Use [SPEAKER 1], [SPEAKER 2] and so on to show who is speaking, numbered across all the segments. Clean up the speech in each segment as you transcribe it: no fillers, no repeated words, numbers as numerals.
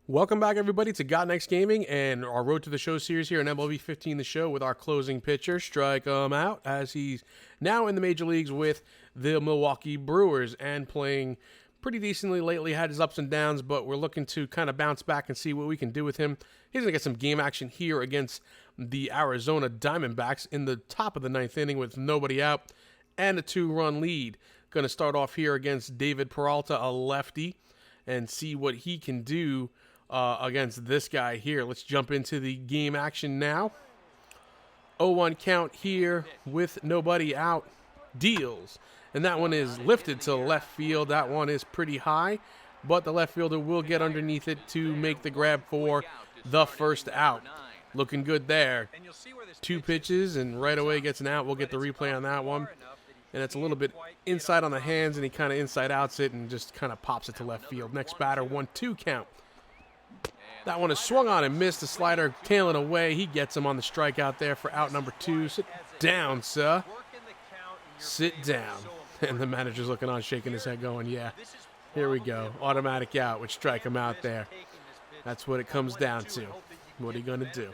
[SPEAKER 1] Welcome back, everybody, to Got Next Gaming and our Road to the Show series here in MLB 15 The Show with our closing pitcher, Strikum out, as he's now in the major leagues with the Milwaukee Brewers and playing pretty decently lately. Had his ups and downs, but we're looking to kind of bounce back and see what we can do with him. He's going to get some game action here against the Arizona Diamondbacks in the top of the ninth inning with nobody out and a 2-run lead. Going to start off here against David Peralta, a lefty, and see what he can do against this guy here. Let's jump into the game action now. 0-1 count here with nobody out. Deals. And that one is lifted to left field. That one is pretty high, but the left fielder will get underneath it to make the grab for the first out. Looking good there. 2 pitches and right away gets an out. We'll get the replay on that one. And it's a little bit inside on the hands, and he kind of inside outs it and just kind of pops it to left field. Next batter, 1-2 count. That one is swung on and missed. The slider tailing away. He gets him on the strikeout there for out number 2. Sit down, sir. Sit down. And the manager's looking on, shaking his head going, yeah, here we go. Automatic out with Strikum out there. That's what it comes down to. What are you going to do?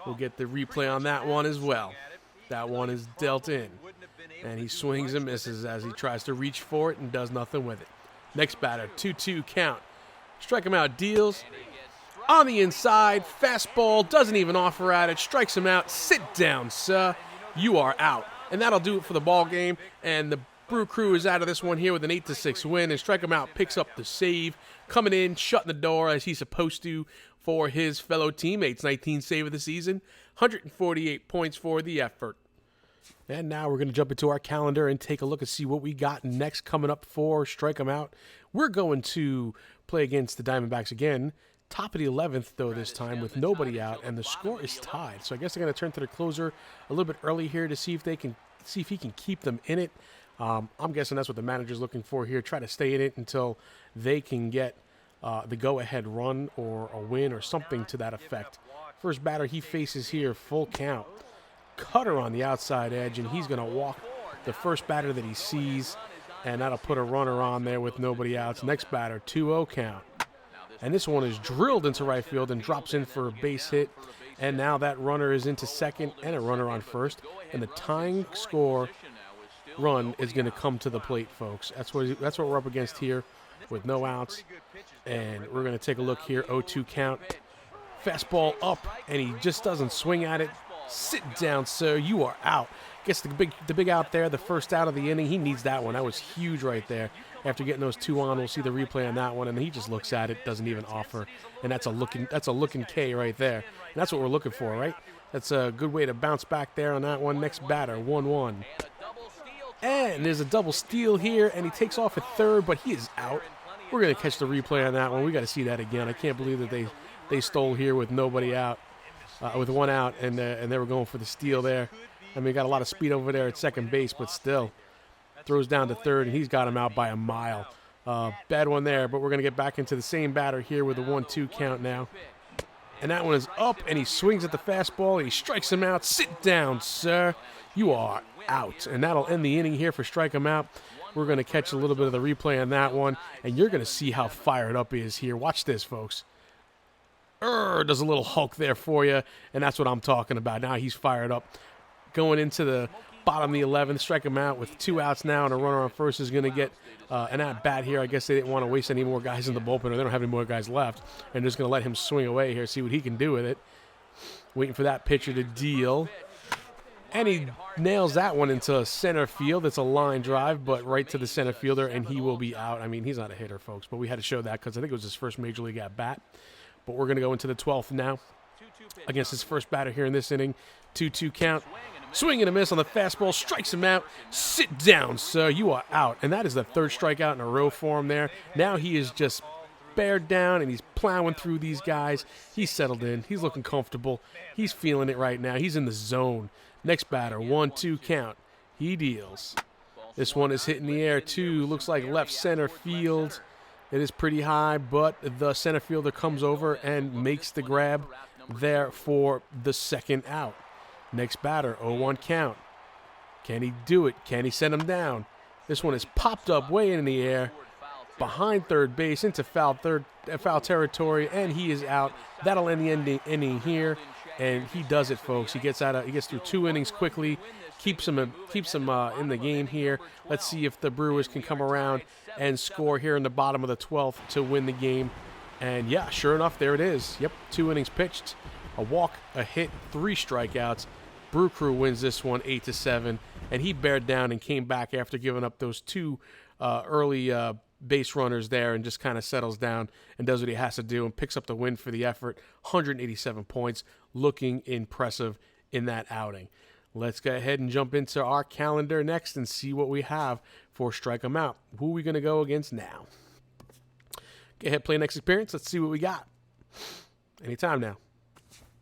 [SPEAKER 1] We'll get the replay on that one as well. That one is dealt in. And he swings and misses as he tries to reach for it and does nothing with it. Next batter, 2-2 count. Strikum out, deals. On the inside, fastball, doesn't even offer at it, strikes him out. Sit down, sir. You are out. And that'll do it for the ball game. And the Brew Crew is out of this one here with an 8-6 win. And Strikum out picks up the save, coming in, shutting the door as he's supposed to for his fellow teammates. 19th save of the season, 148 points for the effort. And now we're going to jump into our calendar and take a look and see what we got next coming up for Strikum out. We're going to play against the Diamondbacks again. Top of the 11th, though, this time with nobody out, and the score is tied. So I guess they're going to turn to the closer a little bit early here to see if he can keep them in it. I'm guessing that's what the manager's looking for here. Try to stay in it until they can get the go-ahead run or a win or something to that effect. First batter he faces here, full count. Cutter on the outside edge, and he's going to walk the first batter that he sees, and that'll put a runner on there with nobody out. Next batter, 2-0 count. And this one is drilled into right field and drops in for a base hit. And now that runner is into second and a runner on first. And the tying score run is going to come to the plate, folks. That's what we're up against here with no outs. And we're going to take a look here. 0-2 count. Fastball up, and he just doesn't swing at it. Sit down, sir. You are out. Gets the big out there, the first out of the inning. He needs that one. That was huge right there. After getting those 2 on, we'll see the replay on that one, and he just looks at it, doesn't even offer, and that's a looking K right there. And that's what we're looking for, right? That's a good way to bounce back there on that one. Next batter, 1-1. And there's a double steal here, and he takes off at third, but he is out. We're going to catch the replay on that one. We got to see that again. I can't believe that they stole here with nobody out, with 1 out, and they were going for the steal there. I mean, got a lot of speed over there at second base, but still. Throws down to third, and he's got him out by a mile. Bad one there, but we're going to get back into the same batter here with a 1-2 count now. And that one is up, and he swings at the fastball. He strikes him out. Sit down, sir. You are out. And that'll end the inning here for Strikum out. We're going to catch a little bit of the replay on that one, and you're going to see how fired up he is here. Watch this, folks. Does a little Hulk there for you, and that's what I'm talking about. Now he's fired up. Going into the bottom of the 11th, strike him out with 2 outs now, and a runner on first is going to get an at-bat here. I guess they didn't want to waste any more guys in the bullpen, or they don't have any more guys left, and just going to let him swing away here, see what he can do with it. Waiting for that pitcher to deal. And he nails that one into center field. It's a line drive, but right to the center fielder, and he will be out. I mean, he's not a hitter, folks, but we had to show that because I think it was his first Major League at-bat. But we're going to go into the 12th now against his first batter here in this inning. 2-2 count. Swing and a miss on the fastball, strikes him out. Sit down, sir. You are out. And that is the 3rd strikeout in a row for him there. Now he is just bared down, and he's plowing through these guys. He's settled in. He's looking comfortable. He's feeling it right now. He's in the zone. Next batter, 1-2 count. He deals. This one is hitting the air, too. Looks like left center field. It is pretty high, but the center fielder comes over and makes the grab there for the second out. Next batter, 0-1 count. Can he do it? Can he send him down? This one is popped up way in the air, behind third base into foul territory, and he is out. That'll end the inning here, and he does it, folks. He gets through 2 innings quickly, keeps him in the game here. Let's see if the Brewers can come around and score here in the bottom of the 12th to win the game. And yeah, sure enough, there it is. Yep, 2 innings pitched, a walk, a hit, 3 strikeouts. Brew Crew wins this one 8-7, and he bared down and came back after giving up those 2 early base runners there, and just kind of settles down and does what he has to do and picks up the win for the effort. 187 points, looking impressive in that outing. Let's go ahead and jump into our calendar next and see what we have for Strike 'em Out. Who are we going to go against now? Go ahead, play next experience. Let's see what we got. Anytime now.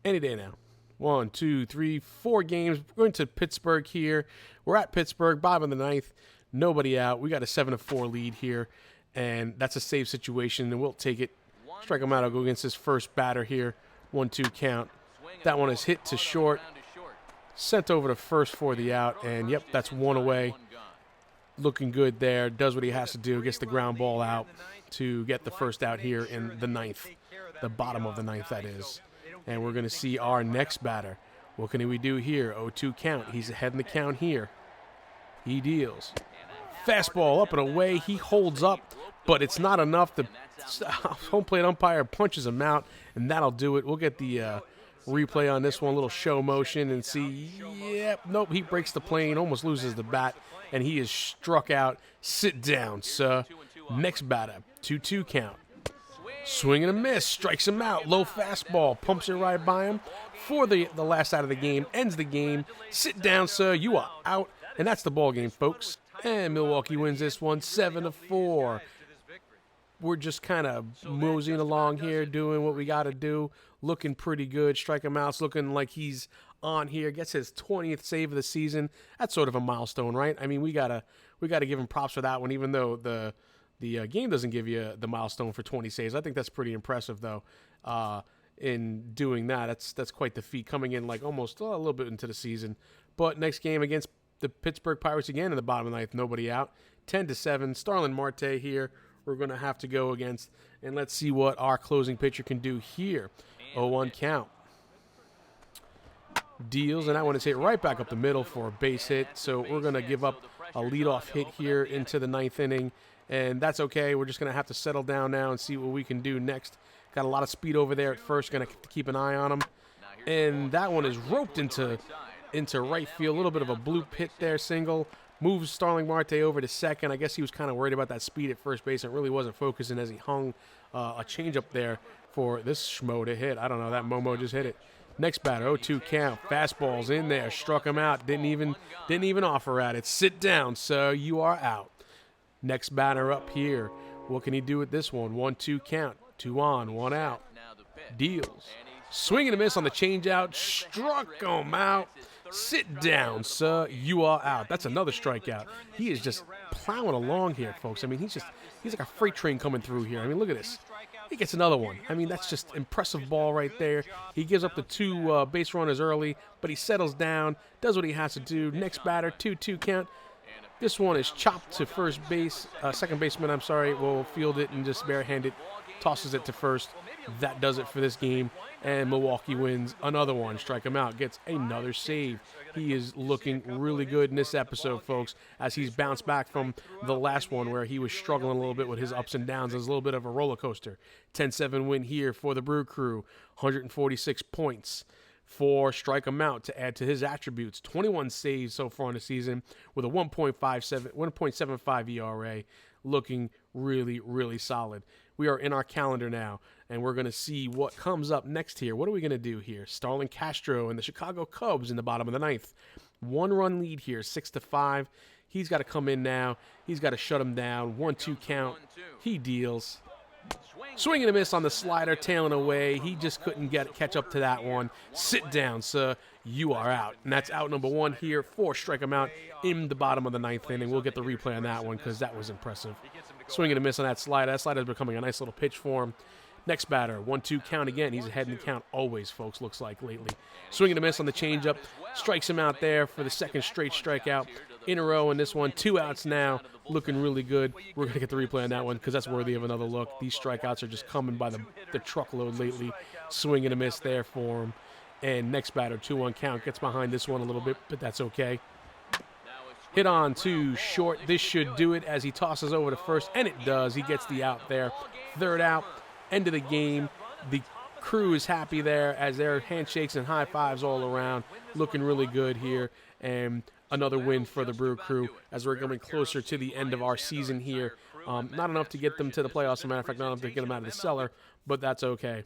[SPEAKER 1] Any day now. 1, 2, 3, 4 games. We're going to Pittsburgh here. We're at Pittsburgh, bottom of the 9th. Nobody out. We got a 7-4 lead here, and that's a save situation, and we'll take it. Strike 'em out. I'll go against his first batter here. 1-2 count. That one is hit to short. Sent over to first for the out, and yep, that's 1 away. Looking good there. Does what he has to do. Gets the ground ball out to get the first out here in the 9th. The bottom of the 9th, that is. And we're going to see our next batter. What can we do here? 0-2 count. He's ahead in the count here. He deals. Fastball up and away. He holds up, but it's not enough. The home plate umpire punches him out, and that'll do it. We'll get the replay on this one, a little show motion, and see. Yep, nope, he breaks the plane, almost loses the bat, and he is struck out. Sit down, sir. Next batter, 2-2 count. Swing and a miss, strikes him out. Low fastball, pumps it right by him for the last out of the game. Ends the game. Sit down, sir. You are out. And that's the ball game, folks. And Milwaukee wins this one 7-4. We're just kind of moseying along here, doing what we got to do. Looking pretty good. Strike him out's looking like he's on here. Gets his 20th save of the season. That's sort of a milestone, right? I mean, we gotta give him props for that one, even though the game doesn't give you the milestone for 20 saves. I think that's pretty impressive, though, in doing that. That's quite the feat, coming in like almost a little bit into the season. But next game against the Pittsburgh Pirates again in the bottom of the 9th, nobody out. 10-7, Starlin Marte here we're going to have to go against. And let's see what our closing pitcher can do here. 0-1 count. Deals, and that one is hit right back up the middle for a base hit. So we're going to give up a leadoff hit here into the 9th inning. And that's okay. We're just going to have to settle down now and see what we can do next. Got a lot of speed over there at first. Going to keep an eye on him. And that one is roped into right field. A little bit of a bloop hit there, single. Moves Starling Marte over to second. I guess he was kind of worried about that speed at first base and really wasn't focusing as he hung a changeup there for this schmo to hit. I don't know. That Momo just hit it. Next batter, 0-2 count. Fastball's in there. Struck him out. Didn't even offer at it. Sit down, sir. You are out. Next batter up here. What can he do with this one? 1-2 count. 2 on, 1 out. Deals. Swing and a miss on the changeout. Struck him out. Sit down, sir. You are out. That's another strikeout. He is just plowing along here, folks. I mean, he's like a freight train coming through here. I mean, look at this. He gets another one. I mean, that's just impressive ball right there. He gives up the 2 base runners early, but he settles down, does what he has to do. Next batter, 2-2 count. This one is chopped to first base. Second baseman, I'm sorry, will field it and just barehanded tosses it to first. That does it for this game, and Milwaukee wins another one. Strike him out, gets another save. He is looking really good in this episode, folks, as he's bounced back from the last one where he was struggling a little bit with his ups and downs. It was a little bit of a roller coaster. 10-7 win here for the Brew Crew. 146 points for Strike him out to add to his attributes. 21 saves so far in the season with a 1.75 ERA. Looking really, really solid. We are in our calendar now, and we're going to see what comes up next here. What are we going to do here? Starlin Castro and the Chicago Cubs in the bottom of the 9th. 1-run lead here, 6-5. He's got to come in now. He's got to shut him down. 1-2 count. He deals. Swing and a miss on the slider, tailing away. He just couldn't catch up to that one. Sit down, sir. You are out. And that's out number 1 here for Strike him out in the bottom of the 9th inning. We'll get the replay on that one because that was impressive. Swing and a miss on that slider. That slider is becoming a nice little pitch for him. Next batter, 1-2 count again. He's ahead in the count always, folks, looks like lately. Swing and a miss on the changeup. Strikes him out there for the second straight strikeout. in a row in this one. 2 outs now, looking really good. We're going to get the replay on that one because that's worthy of another look. These strikeouts are just coming by the truckload lately. Swing and a miss there for him. And next batter, 2-1 count. Gets behind this one a little bit, but that's okay. Hit on to short. This should do it as he tosses over to first, and it does. He gets the out there. 3rd out, end of the game. The crew is happy there as their handshakes and high fives all around. Looking really good here. And another win for the Brew Crew as we're coming closer to the end of our season here. Not enough to get them to the playoffs. As a matter of fact, not enough to get them out of the cellar, but that's okay.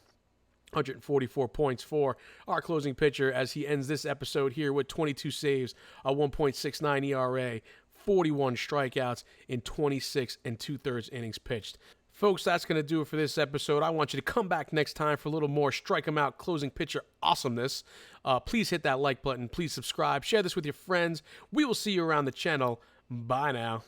[SPEAKER 1] 144 points for our closing pitcher as he ends this episode here with 22 saves, a 1.69 ERA, 41 strikeouts in 26 2/3 innings pitched. Folks, that's going to do it for this episode. I want you to come back next time for a little more Strike 'em Out closing pitcher awesomeness. Please hit that like button. Please subscribe. Share this with your friends. We will see you around the channel. Bye now.